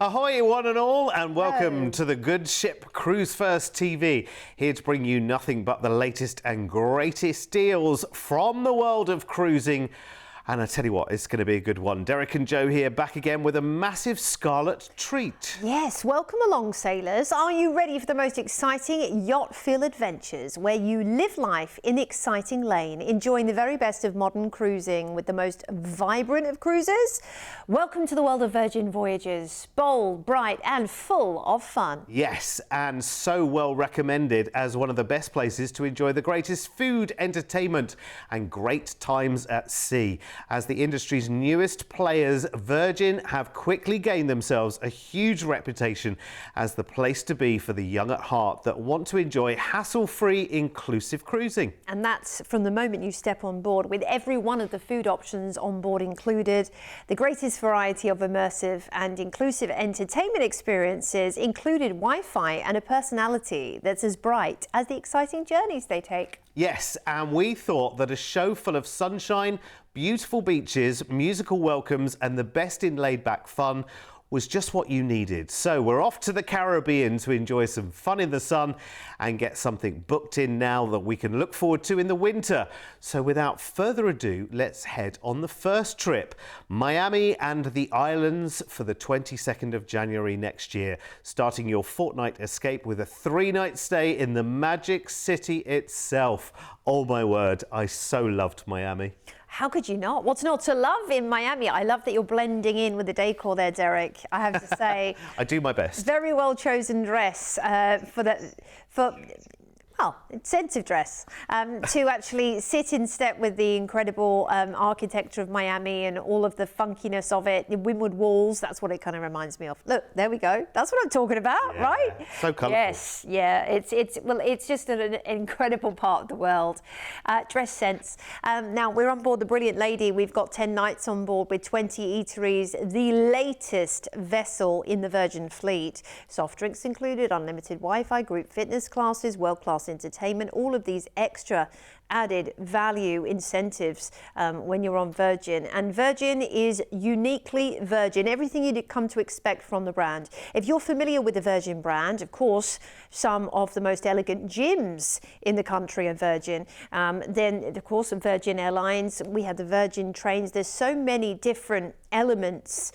Ahoy one and all, and welcome to the good ship Cruise1st TV, here to bring you nothing but the latest and greatest deals from the world of cruising. And I tell you what, it's going to be a good one. Derek and Joe here, back again with a massive scarlet treat. Yes, welcome along, sailors. Are you ready for the most exciting yacht-filled adventures, where you live life in the exciting lane, enjoying the very best of modern cruising with the most vibrant of cruises? Welcome to the world of Virgin Voyages, bold, bright and full of fun. Yes, and so well recommended as one of the best places to enjoy the greatest food, entertainment and great times at sea. As the industry's newest players, Virgin have quickly gained themselves a huge reputation as the place to be for the young at heart that want to enjoy hassle-free, inclusive cruising. And that's from the moment you step on board, with every one of the food options on board included, the greatest variety of immersive and inclusive entertainment experiences, included Wi-Fi and a personality that's as bright as the exciting journeys they take. Yes, and we thought that a show full of sunshine, beautiful beaches, musical welcomes and the best in laid-back fun was just what you needed. So we're off to the Caribbean to enjoy some fun in the sun and get something booked in now that we can look forward to in the winter. So without further ado, let's head on the first trip, Miami and the islands, for the 22nd of January next year, starting your fortnight escape with a 3-night stay in the magic city itself. Oh my word, I so loved Miami. How could you not? What's not to love in Miami? I love that you're blending in with the decor there, Derek. I have to say, I do my best. Very well chosen dress expensive dress, to actually sit in step with the incredible architecture of Miami and all of the funkiness of it. The windward walls, that's what it kind of reminds me of. Look, there we go. That's what I'm talking about, yeah, right? So colourful. Yes, yeah. It's just an incredible part of the world. Dress sense. Now we're on board the Brilliant Lady. We've got 10 nights on board with 20 eateries, the latest vessel in the Virgin fleet. Soft drinks included, unlimited Wi-Fi, group fitness classes, world-class entertainment, all of these extra added value incentives when you're on Virgin. And Virgin is uniquely Virgin, everything you'd come to expect from the brand. If you're familiar with the Virgin brand, of course, some of the most elegant gyms in the country are Virgin. Then, of course, Virgin Airlines, we have the Virgin trains. There's so many different elements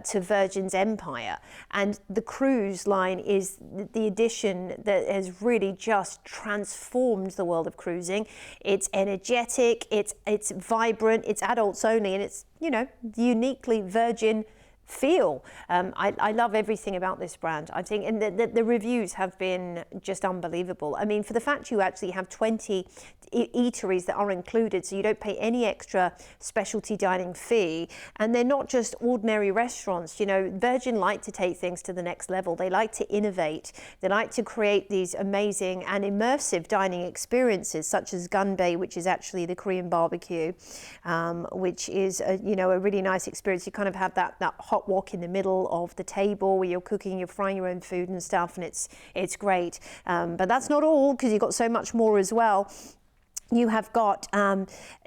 to Virgin's empire, and the cruise line is the addition that has really just transformed the world of cruising. It's energetic, it's vibrant, it's adults only, and it's, you know, uniquely Virgin feel. I love everything about this brand. I think, and the reviews have been just unbelievable. I mean, for the fact you actually have 20 eateries that are included, so you don't pay any extra specialty dining fee, and they're not just ordinary restaurants. You know, Virgin like to take things to the next level. They like to innovate. They like to create these amazing and immersive dining experiences, such as Gun Bay, which is actually the Korean barbecue, which is a really nice experience. You kind of have that hot wok in the middle of the table where you're cooking, you're frying your own food and stuff, and it's great. But that's not all, because you've got so much more as well. You have got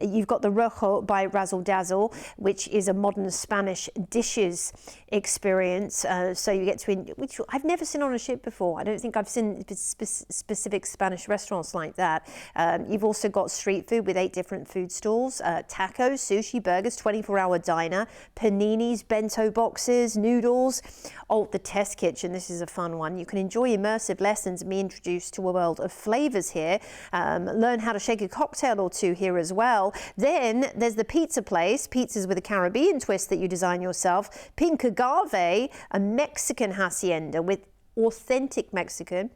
you've got the Rojo by Razzle Dazzle, which is a modern Spanish dishes experience. So you get to, which I've never seen on a ship before. I don't think I've seen specific Spanish restaurants like that. You've also got street food with 8 different food stalls, tacos, sushi, burgers, 24-hour diner, paninis, bento boxes, noodles. Oh, the test kitchen. This is a fun one. You can enjoy immersive lessons and be introduced to a world of flavors here. Learn how to shake a cocktail or two here as well. Then there's the pizza place, pizzas with a Caribbean twist that you design yourself. Pink Agave, a Mexican hacienda with authentic Mexican,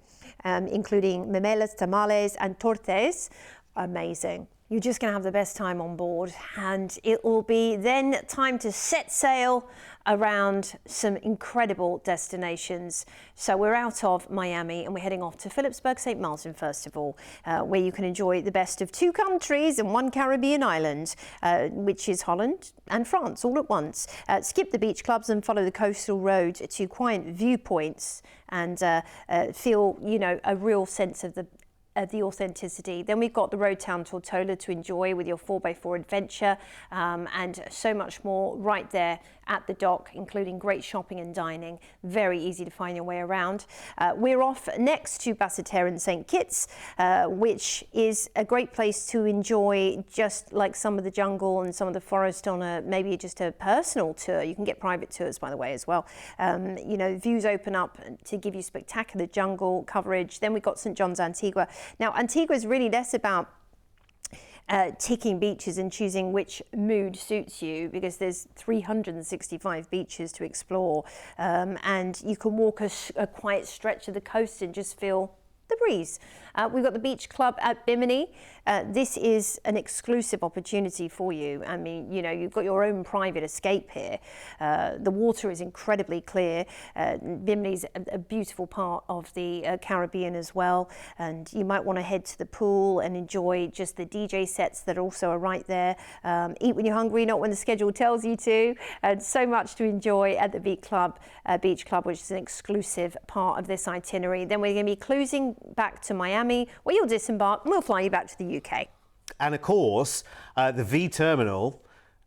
including memelas, tamales and tortes. Amazing. You're just going to have the best time on board, and it will be then time to set sail around some incredible destinations. So we're out of Miami and we're heading off to Philipsburg, St. Martin, first of all, where you can enjoy the best of 2 countries and 1 Caribbean island, which is Holland and France all at once. Skip the beach clubs and follow the coastal road to quiet viewpoints and feel, you know, a real sense of the the authenticity. Then we've got the Road Town Tortola to enjoy with your 4x4 adventure, and so much more right there at the dock, including great shopping and dining. Very easy to find your way around. We're off next to Basseterre and St Kitts, which is a great place to enjoy, just like some of the jungle and some of the forest on maybe just a personal tour. You can get private tours, by the way, as well. You know, views open up to give you spectacular jungle coverage. Then we've got St John's Antigua. Now, Antigua is really less about ticking beaches and choosing which mood suits you, because there's 365 beaches to explore, and you can walk a quiet stretch of the coast and just feel the breeze. We've got the beach club at Bimini. This is an exclusive opportunity for you. I mean, you know, you've got your own private escape here. The water is incredibly clear. Bimini's a beautiful part of the Caribbean as well. And you might want to head to the pool and enjoy just the DJ sets that also are right there. Eat when you're hungry, not when the schedule tells you to. And so much to enjoy at the Beach Club, which is an exclusive part of this itinerary. Then we're going to be cruising back to Miami, where you'll disembark and we'll fly you back to the UK. And of course, the V terminal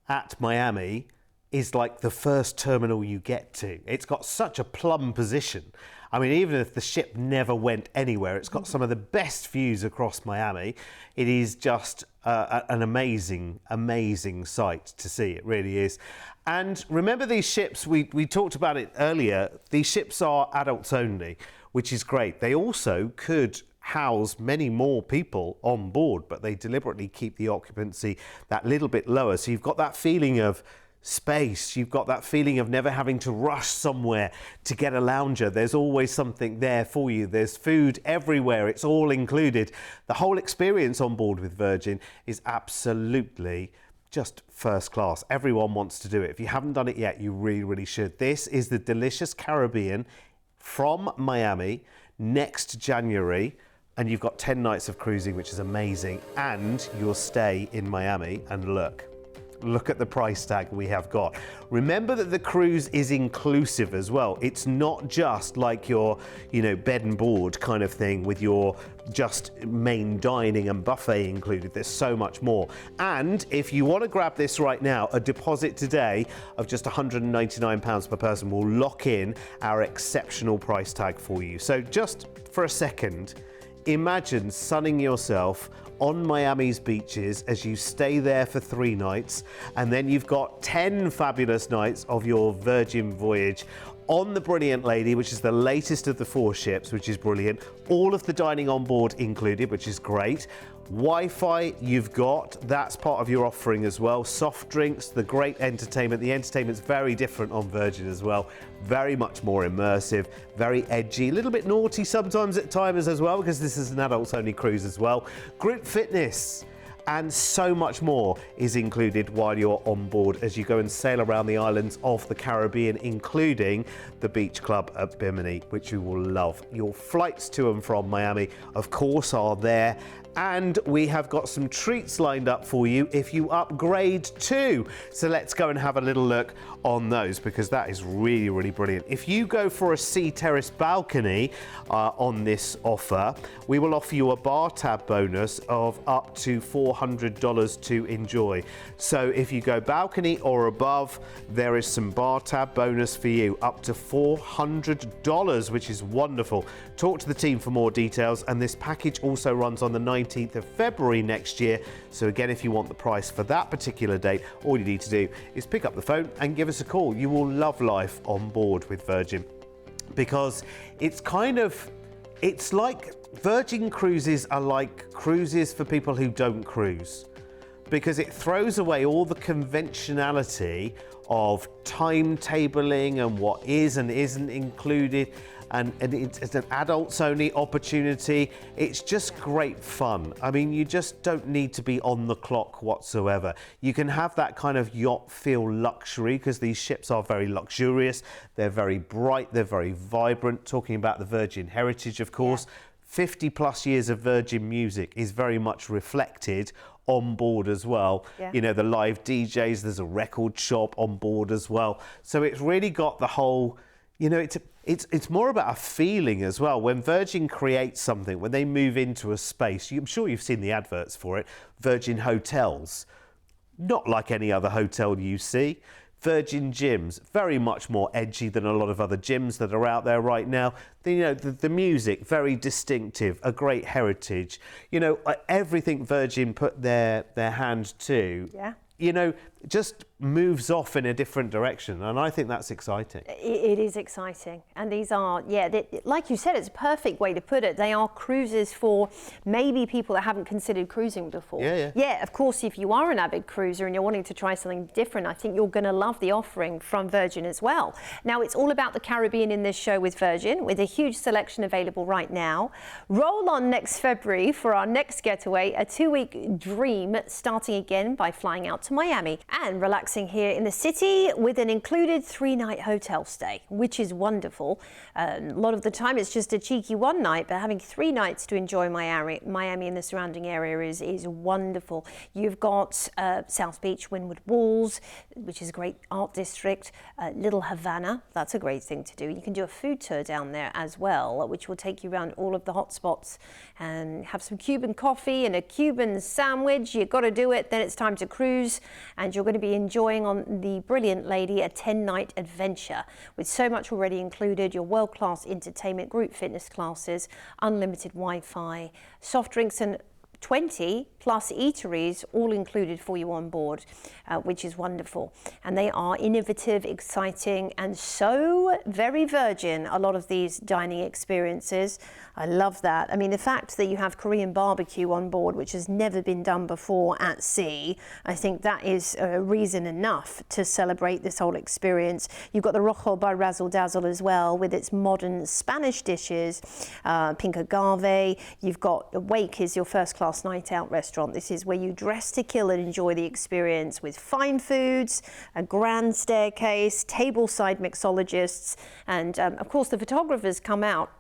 at Miami is like the first terminal you get to. It's got such a plum position. I mean, even if the ship never went anywhere, it's got some of the best views across Miami. It is just an amazing, amazing sight to see. It really is. And remember these ships, we talked about it earlier, these ships are adults only, which is great. They also could house many more people on board, but they deliberately keep the occupancy that little bit lower. So you've got that feeling of space, you've got that feeling of never having to rush somewhere to get a lounger. There's always something there for you. There's food everywhere. It's all included. The whole experience on board with Virgin is absolutely just first class. Everyone wants to do it. If you haven't done it yet, you really, really should. This is the delicious Caribbean from Miami next January. And you've got 10 nights of cruising, which is amazing. And you'll stay in Miami. And look at the price tag we have got. Remember that the cruise is inclusive as well. It's not just like your, you know, bed and board kind of thing with your just main dining and buffet included. There's so much more. And if you want to grab this right now, a deposit today of just £199 per person will lock in our exceptional price tag for you. So just for a second, imagine sunning yourself on Miami's beaches as you stay there for 3 nights, and then you've got 10 fabulous nights of your Virgin voyage on the Brilliant Lady, which is the latest of the 4 ships, which is brilliant. All of the dining on board included, which is great. Wi-Fi you've got, that's part of your offering as well. Soft drinks, the great entertainment. The entertainment's very different on Virgin as well. Very much more immersive, very edgy, a little bit naughty sometimes at times as well, because this is an adults only cruise as well. Group fitness and so much more is included while you're on board as you go and sail around the islands of the Caribbean, including the beach club at Bimini, which you will love. Your flights to and from Miami, of course, are there. And we have got some treats lined up for you if you upgrade too. So let's go and have a little look on those, because that is really, really brilliant. If you go for a sea terrace balcony on this offer, we will offer you a bar tab bonus of up to $400 to enjoy. So if you go balcony or above, there is some bar tab bonus for you, up to $400, which is wonderful. Talk to the team for more details, and this package also runs on the 19th of February next year. So again, if you want the price for that particular date, all you need to do is pick up the phone and give us a call. You will love life on board with Virgin, because it's like Virgin cruises are like cruises for people who don't cruise, because it throws away all the conventionality of timetabling and what is and isn't included. And it's an adults only opportunity. It's just great fun. I mean, you just don't need to be on the clock whatsoever. You can have that kind of yacht feel luxury, because these ships are very luxurious. They're very bright, they're very vibrant. Talking about the Virgin heritage, of course, 50 plus years of Virgin music is very much reflected on board as well. You know, the live DJs, there's a record shop on board as well. So it's really got the whole, you know, It's more about a feeling as well. When Virgin creates something, when they move into a space, I'm sure you've seen the adverts for it, Virgin Hotels, not like any other hotel you see. Virgin gyms, very much more edgy than a lot of other gyms that are out there right now. The music, very distinctive, a great heritage. Everything Virgin put their hand to, just moves off in a different direction, and I think that's exciting. It is exciting, and these are, like you said, it's a perfect way to put it. They are cruises for maybe people that haven't considered cruising before. Yeah, of course, if you are an avid cruiser and you're wanting to try something different, I think you're going to love the offering from Virgin as well. Now, it's all about the Caribbean in this show with Virgin, with a huge selection available right now. Roll on next February for our next getaway, a 2-week dream, starting again by flying out to Miami and relaxing here in the city with an included 3-night hotel stay, which is wonderful. A lot of the time it's just a cheeky 1 night, but having 3 nights to enjoy Miami and the surrounding area is wonderful. You've got South Beach, Windward Walls, which is a great art district, Little Havana, that's a great thing to do. You can do a food tour down there as well, which will take you around all of the hot spots and have some Cuban coffee and a Cuban sandwich. You've got to do it, then it's time to cruise, and you're going to be enjoying on the Brilliant Lady a 10-night adventure with so much already included: your world-class entertainment, group fitness classes, unlimited Wi-Fi, soft drinks, and 20 plus eateries all included for you on board, which is wonderful. And they are innovative, exciting, and so very Virgin, a lot of these dining experiences. I love that. I mean, the fact that you have Korean barbecue on board, which has never been done before at sea, I think that is reason enough to celebrate this whole experience. You've got the Rojo by Razzle Dazzle as well, with its modern Spanish dishes, pink agave. You've got Wake is your first class night out restaurant. This is where you dress to kill and enjoy the experience with fine foods, a grand staircase, tableside mixologists, and of course the photographers come out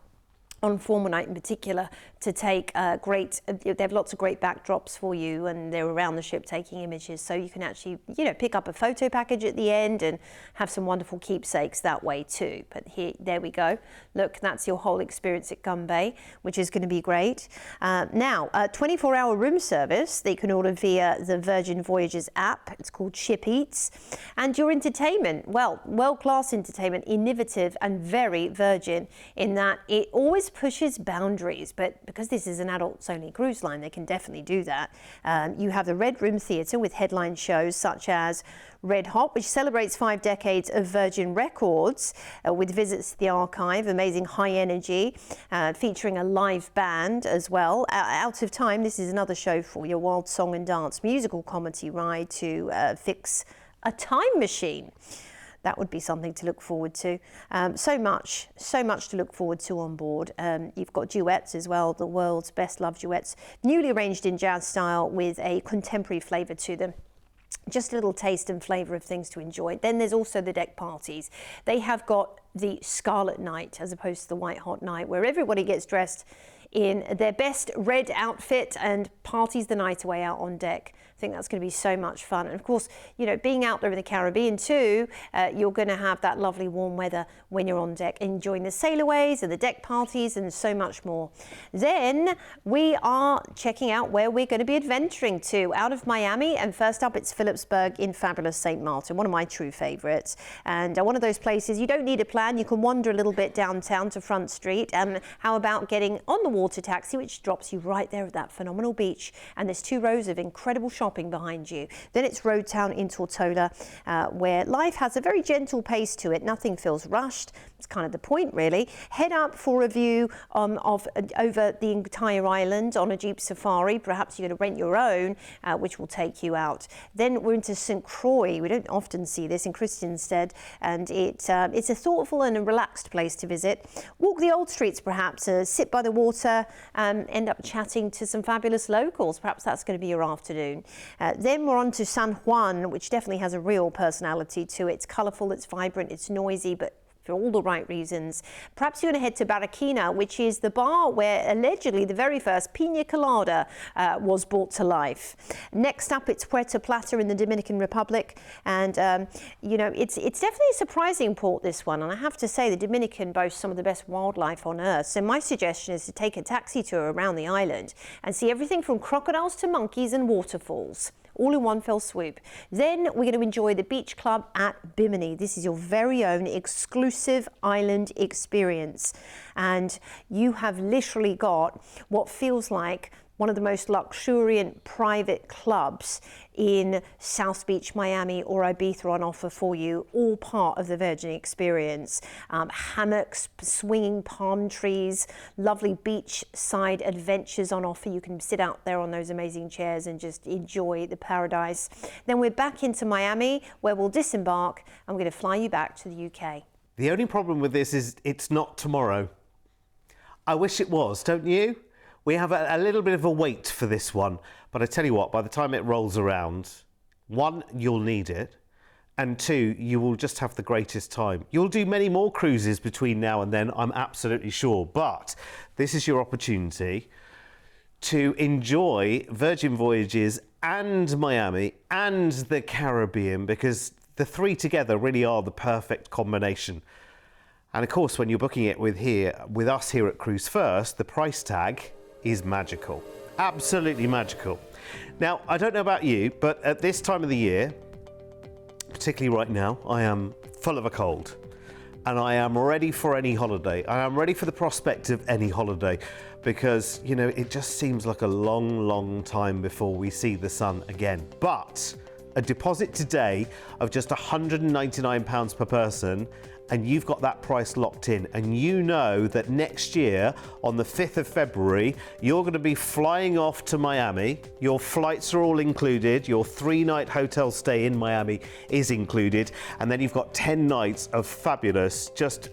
on Formal Night in particular to take they have lots of great backdrops for you, and they're around the ship taking images, so you can actually pick up a photo package at the end and have some wonderful keepsakes that way too. But there we go, look, that's your whole experience at Gun Bay, which is going to be great. Now, a 24-hour room service that you can order via the Virgin Voyages app. It's called Ship Eats. And your entertainment, well, world-class entertainment, innovative and very Virgin in that it always pushes boundaries, but because this is an adults-only cruise line, they can definitely do that. You have the Red Room Theatre with headline shows such as Red Hot, which celebrates 5 decades of Virgin records with visits to the archive, amazing high energy, featuring a live band as well. Out of Time, this is another show for your wild song and dance musical comedy ride to fix a time machine. That would be something to look forward to. So much to look forward to on board. You've got duets as well, the world's best loved duets, newly arranged in jazz style with a contemporary flavour to them. Just a little taste and flavour of things to enjoy. Then there's also the deck parties. They have got the Scarlet Night as opposed to the White Hot Night, where everybody gets dressed in their best red outfit and parties the night away out on deck. I think that's going to be so much fun. And of course, being out there in the Caribbean too, you're going to have that lovely warm weather when you're on deck, enjoying the sailaways and the deck parties and so much more. Then we are checking out where we're going to be adventuring to out of Miami. And first up, it's Phillipsburg in fabulous St. Martin, one of my true favourites. And one of those places you don't need a plan. You can wander a little bit downtown to Front Street. And how about getting on the water taxi, which drops you right there at that phenomenal beach. And there's 2 rows of incredible shopping behind you. Then it's Road Town in Tortola, where life has a very gentle pace to it. Nothing feels rushed. It's kind of the point, really. Head up for a view of over the entire island on a Jeep Safari. Perhaps you're going to rent your own, which will take you out. Then we're into St. Croix. We don't often see this in Christiansted, and it's a thoughtful and a relaxed place to visit. Walk the old streets, perhaps, sit by the water, end up chatting to some fabulous locals. Perhaps that's going to be your afternoon. Then we're on to San Juan, which definitely has a real personality to it. It's colourful, it's vibrant, it's noisy, but for all the right reasons. Perhaps you're going to head to Barranquilla, which is the bar where allegedly the very first pina colada was brought to life. Next up, it's Puerto Plata in the Dominican Republic. And, you know, it's definitely a surprising port, this one. And I have to say, the Dominican boasts some of the best wildlife on earth. So my suggestion is to take a taxi tour around the island and see everything from crocodiles to monkeys and waterfalls, all in one fell swoop. Then we're going to enjoy the beach club at Bimini. This is your very own exclusive island experience. And you have literally got what feels like one of the most luxuriant private clubs in South Beach, Miami or Ibiza on offer for you, all part of the Virgin experience. Hammocks, swinging palm trees, lovely beachside adventures on offer. You can sit out there on those amazing chairs and just enjoy the paradise. Then we're back into Miami, where we'll disembark and we're going to fly you back to the UK. The only problem with this is it's not tomorrow. I wish it was, don't you? We have a little bit of a wait for this one, but I tell you what, by the time it rolls around, one, you'll need it, and two, you will just have the greatest time. You'll do many more cruises between now and then, I'm absolutely sure, but this is your opportunity to enjoy Virgin Voyages and Miami and the Caribbean, because the three together really are the perfect combination. And of course, when you're booking it with us here at Cruise1st, the price tag is magical. Absolutely magical. Now, I don't know about you, but at this time of the year, particularly right now, I am full of a cold. And I am ready for any holiday. I am ready for the prospect of any holiday because, you know, it just seems like a long, long time before we see the sun again. But a deposit today of just £199 per person, and you've got that price locked in, and you know that next year on the 5th of February you're going to be flying off to Miami. Your flights are all included, your 3-night hotel stay in Miami is included, and then you've got 10 nights of fabulous just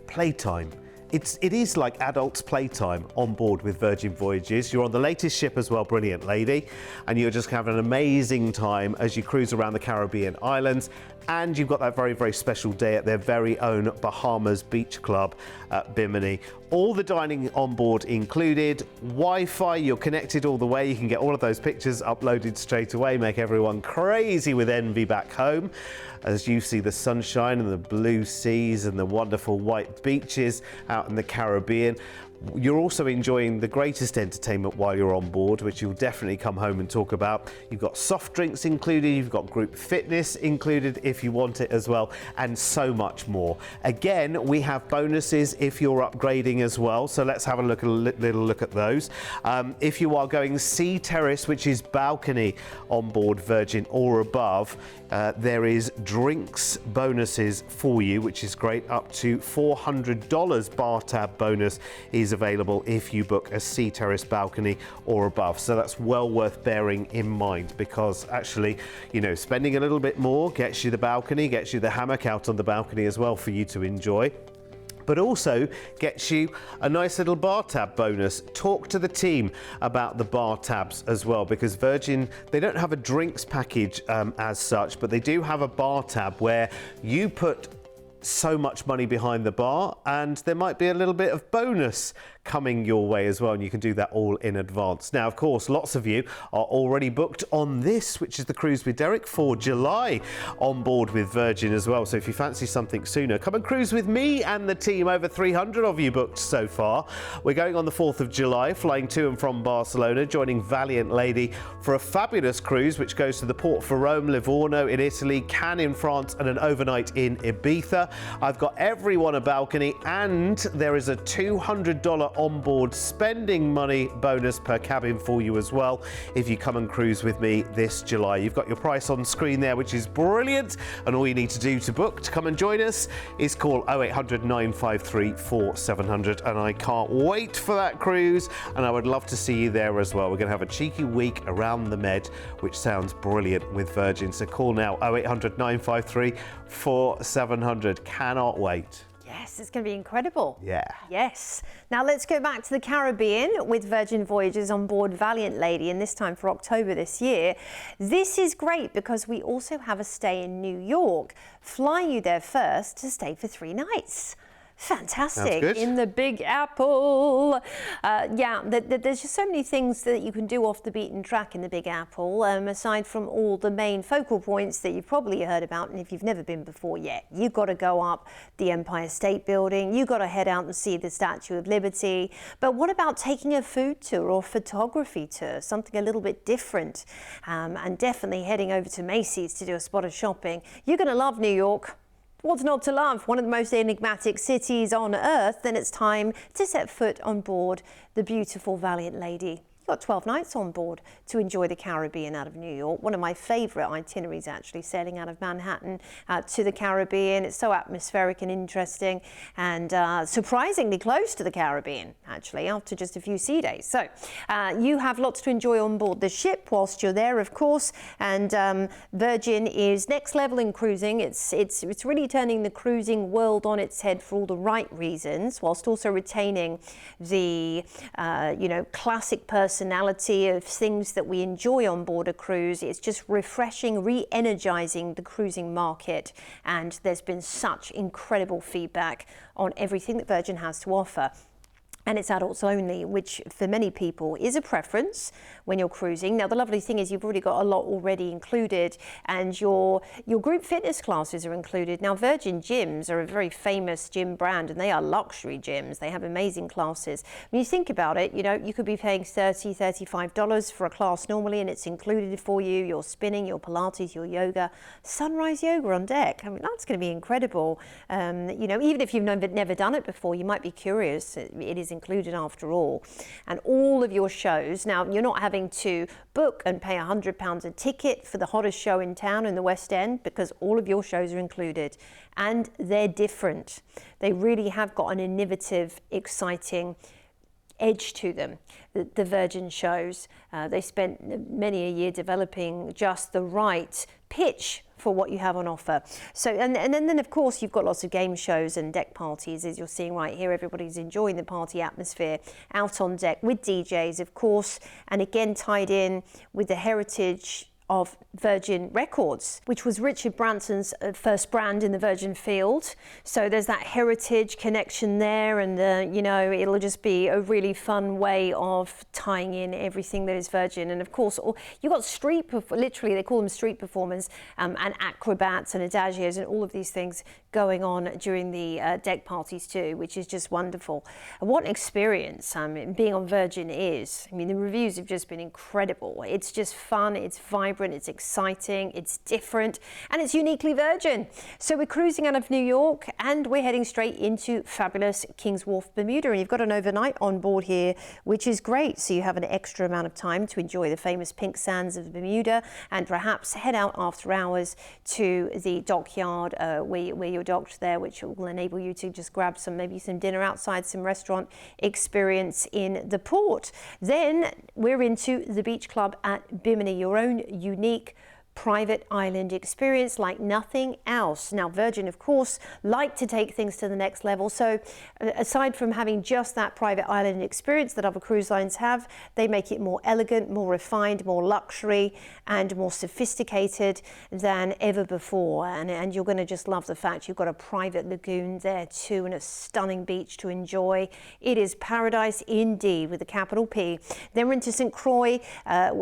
playtime. It is like adults' playtime on board with Virgin Voyages. You're on the latest ship as well, brilliant lady, and you're just having an amazing time as you cruise around the Caribbean islands. And you've got that very, very special day at their very own Bahamas Beach Club at Bimini. All the dining on board included, Wi-Fi, you're connected all the way. You can get all of those pictures uploaded straight away, make everyone crazy with envy back home as you see the sunshine and the blue seas and the wonderful white beaches out in the Caribbean. You're also enjoying the greatest entertainment while you're on board, which you'll definitely come home and talk about. You've got soft drinks included, you've got group fitness included if you want it as well, and so much more. Again, we have bonuses if you're upgrading as well, so let's have a little look at those. If you are going sea terrace, which is balcony on board Virgin or above, there is drinks bonuses for you, which is great. Up to $400 bar tab bonus is available if you book a sea terrace balcony or above. So that's well worth bearing in mind, because actually, you know, spending a little bit more gets you the balcony, gets you the hammock out on the balcony as well for you to enjoy, but also gets you a nice little bar tab bonus. Talk to the team about the bar tabs as well, because Virgin, they don't have a drinks package as such, but they do have a bar tab where you put so much money behind the bar and there might be a little bit of bonus coming your way as well, and you can do that all in advance. Now, of course, lots of you are already booked on this, which is the Cruise with Derek for July on board with Virgin as well. So if you fancy something sooner, come and cruise with me and the team. Over 300 of you booked so far. We're going on the 4th of July, flying to and from Barcelona, joining Valiant Lady for a fabulous cruise which goes to the port for Rome, Livorno in Italy, Cannes in France, and an overnight in Ibiza. I've got everyone a balcony, and there is a $200 onboard spending money bonus per cabin for you as well if you come and cruise with me this July. You've got your price on screen there, which is brilliant, and all you need to do to book to come and join us is call 0800 953 4700, and I can't wait for that cruise, and I would love to see you there as well. We're going to have a cheeky week around the Med, which sounds brilliant with Virgin, so call now 0800 953 4700. Cannot wait. Yes, it's going to be incredible. Yeah. Yes. Now let's go back to the Caribbean with Virgin Voyages on board Valiant Lady, and this time for October this year. This is great because we also have a stay in New York. Fly you there first to stay for 3 nights. Fantastic. In the Big Apple. There's just so many things that you can do off the beaten track in the Big Apple, aside from all the main focal points that you've probably heard about. And if you've never been before yet, you've got to go up the Empire State Building. You've got to head out and see the Statue of Liberty. But what about taking a food tour or photography tour, something a little bit different? And definitely heading over to Macy's to do a spot of shopping. You're going to love New York. What's not to love? One of the most enigmatic cities on Earth. Then it's time to set foot on board the beautiful Valiant Lady. You've got 12 nights on board to enjoy the Caribbean out of New York. One of my favourite itineraries, actually, sailing out of Manhattan to the Caribbean. It's so atmospheric and interesting, and surprisingly close to the Caribbean, actually, after just a few sea days. So you have lots to enjoy on board the ship whilst you're there, of course. And Virgin is next level in cruising. It's really turning the cruising world on its head for all the right reasons, whilst also retaining the classic personality of things that we enjoy on board a cruise. It's just refreshing, re-energizing the cruising market, and there's been such incredible feedback on everything that Virgin has to offer. And it's adults only, which for many people is a preference when you're cruising. Now, the lovely thing is you've already got a lot already included, and your group fitness classes are included. Now, Virgin gyms are a very famous gym brand, and they are luxury gyms. They have amazing classes. When you think about it, you could be paying $30, $35 for a class normally, and it's included for you. Your spinning, your Pilates, your yoga, sunrise yoga on deck. I mean, that's going to be incredible. Even if you've never done it before, you might be curious. It is included after all. And all of your shows, now you're not having to book and pay £100 a ticket for the hottest show in town in the West End, because all of your shows are included, and they're different. They really have got an innovative, exciting edge to them, the Virgin shows. They spent many a year developing just the right pitch for what you have on offer. So, and then of course you've got lots of game shows and deck parties, as you're seeing right here. Everybody's enjoying the party atmosphere out on deck with DJs, of course, and again tied in with the heritage of Virgin Records, which was Richard Branson's first brand in the Virgin field. So there's that heritage connection there, and it'll just be a really fun way of tying in everything that is Virgin. And of course, you've got literally they call them street performers, and acrobats and adagios and all of these things going on during the deck parties too, which is just wonderful. And what an experience being on Virgin is. I mean, the reviews have just been incredible. It's just fun, it's vibrant, it's exciting, it's different, and it's uniquely Virgin. So we're cruising out of New York, and we're heading straight into fabulous King's Wharf, Bermuda, and you've got an overnight on board here, which is great. So you have an extra amount of time to enjoy the famous pink sands of Bermuda, and perhaps head out after hours to the dockyard where you're docked there, which will enable you to just grab maybe some dinner outside, some restaurant experience in the port. Then we're into the beach club at Bimini, your own unique private island experience like nothing else. Now, Virgin, of course, like to take things to the next level. So aside from having just that private island experience that other cruise lines have, they make it more elegant, more refined, more luxury, and more sophisticated than ever before. And you're going to just love the fact you've got a private lagoon there too, and a stunning beach to enjoy. It is paradise indeed, with a capital P. Then we're into St. Croix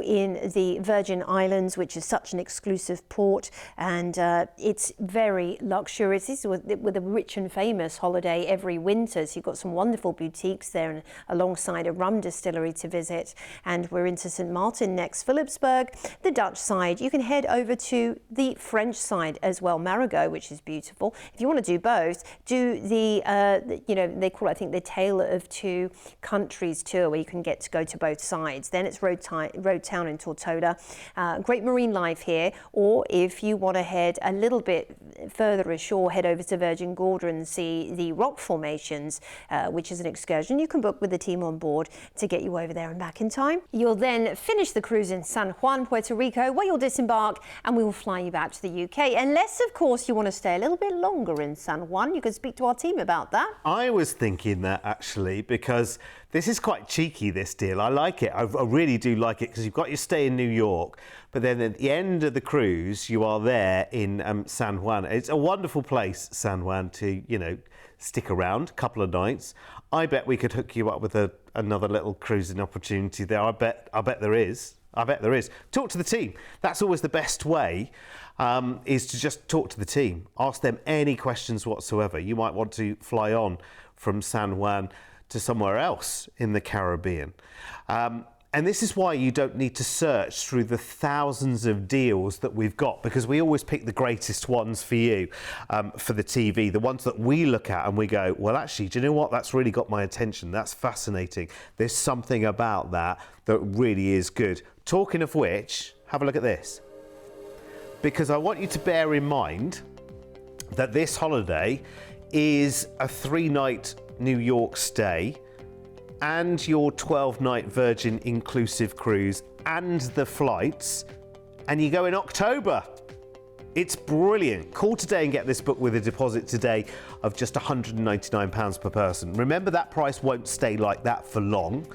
in the Virgin Islands, which is such an exclusive port, and it's very luxurious. This is with a rich and famous holiday every winter, so you've got some wonderful boutiques there, and alongside a rum distillery to visit. And we're into St. Martin next, Philipsburg, the Dutch side. You can head over to the French side as well, Marigot, which is beautiful. If you want to do both, do the they call it, I think, the Tale of Two Countries tour, where you can get to go to both sides. Then it's Road Town in Tortola. Great marine life here. here, or if you want to head a little bit further ashore, head over to Virgin Gorda and see the rock formations, which is an excursion you can book with the team on board to get you over there and back in time. You'll then finish the cruise in San Juan, Puerto Rico, where you'll disembark and we will fly you back to the UK. Unless, of course, you want to stay a little bit longer in San Juan. You can speak to our team about that. I was thinking that actually, because this is quite cheeky, this deal. I like it. I really do like it, because you've got your stay in New York, but then at the end of the cruise, you are there in San Juan. It's a wonderful place, San Juan, to, you know, stick around a couple of nights. I bet we could hook you up with another little cruising opportunity there. I bet there is. I bet there is. Talk to the team. That's always the best way, is to just talk to the team. Ask them any questions whatsoever. You might want to fly on from San Juan to somewhere else in the Caribbean. And this is why you don't need to search through the thousands of deals that we've got, because we always pick the greatest ones for you, for the TV, the ones that we look at and we go, well, actually, do you know what? That's really got my attention. That's fascinating. There's something about that that really is good. Talking of which, have a look at this. Because I want you to bear in mind that this holiday is a 3-night New York stay and your 12-night Virgin inclusive cruise and the flights, and you go in October. It's brilliant. Call today and get this book with a deposit today of just £199 per person. Remember, that price won't stay like that for long.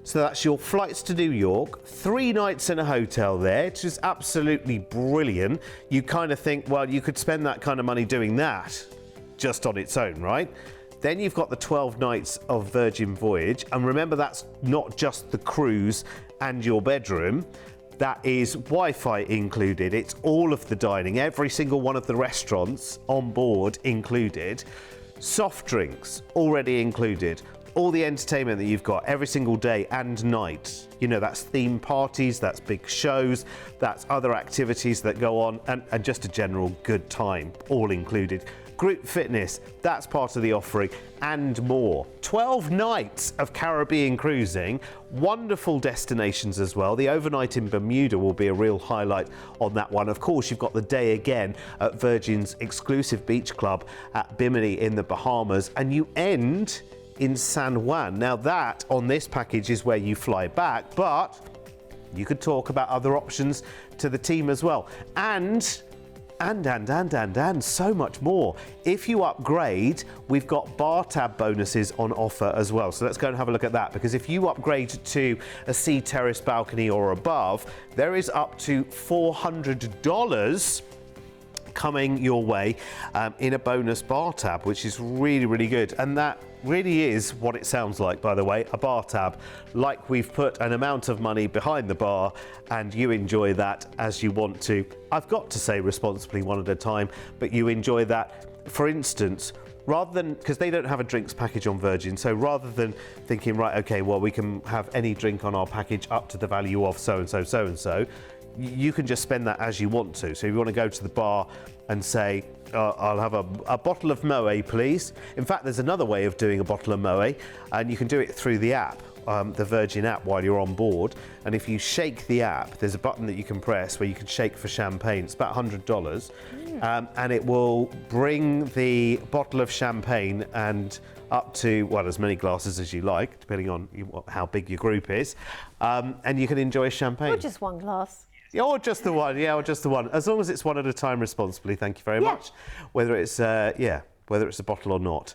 So that's your flights to New York, 3 nights in a hotel there, which is absolutely brilliant. You kind of think, well, you could spend that kind of money doing that just on its own, right? Then you've got the 12 nights of Virgin Voyage. And remember, that's not just the cruise and your bedroom. That is Wi-Fi included. It's all of the dining, every single one of the restaurants on board included. Soft drinks already included. All the entertainment that you've got every single day and night. You know, that's theme parties, that's big shows, that's other activities that go on, and just a general good time, all included. Group fitness, that's part of the offering, and more. 12 nights of Caribbean cruising, wonderful destinations as well. The overnight in Bermuda will be a real highlight on that one. Of course, you've got the day again at Virgin's exclusive beach club at Bimini in the Bahamas, and you end in San Juan. Now that on this package is where you fly back, but you could talk about other options to the team as well. And so much more. If you upgrade, we've got bar tab bonuses on offer as well. So let's go and have a look at that, because if you upgrade to a sea terrace balcony or above, there is up to $400 coming your way in a bonus bar tab, which is really, really good. And that really is what it sounds like, by the way, a bar tab. Like, we've put an amount of money behind the bar and you enjoy that as you want to. I've got to say responsibly one at a time, but you enjoy that. For instance, rather than, because they don't have a drinks package on Virgin, so rather than thinking, right, okay, well, we can have any drink on our package up to the value of so-and-so, you can just spend that as you want to. So if you want to go to the bar and say, I'll have a bottle of Moët, please. In fact, there's another way of doing a bottle of Moët, and you can do it through the app, the Virgin app, while you're on board. And if you shake the app, there's a button that you can press where you can shake for champagne. It's about $100, and it will bring the bottle of champagne and up to, well, as many glasses as you like, depending on how big your group is, and you can enjoy champagne. Or just one glass. Or just the one, yeah, or just the one. As long as it's one at a time responsibly, thank you very much. Whether it's, whether it's a bottle or not,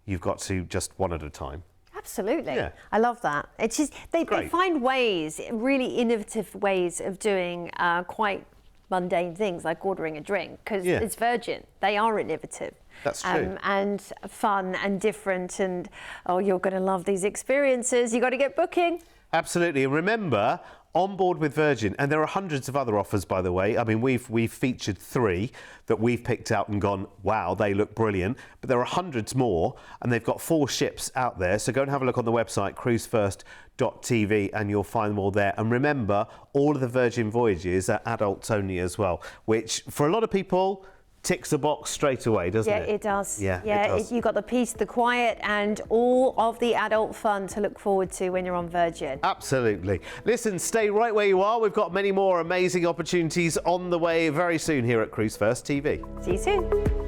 you've got to just one at a time. Absolutely. Yeah. I love that. It's just, they find ways, really innovative ways of doing quite mundane things like ordering a drink, because it's Virgin. They are innovative. That's true. And fun and different, and you're going to love these experiences. You got to get booking. Absolutely. And remember, on board with Virgin, and there are hundreds of other offers, by the way. I mean, we've featured 3 that we've picked out and gone, wow, they look brilliant. But there are hundreds more, and they've got 4 ships out there. So go and have a look on the website, Cruise1st.tv, and you'll find them all there. And remember, all of the Virgin Voyages are adults only as well, which for a lot of people, ticks a box straight away, doesn't it? Yeah, it does. Yeah, it yeah. does. You've got the peace, the quiet, and all of the adult fun to look forward to when you're on Virgin. Absolutely. Listen, stay right where you are. We've got many more amazing opportunities on the way very soon here at Cruise1st TV. See you soon.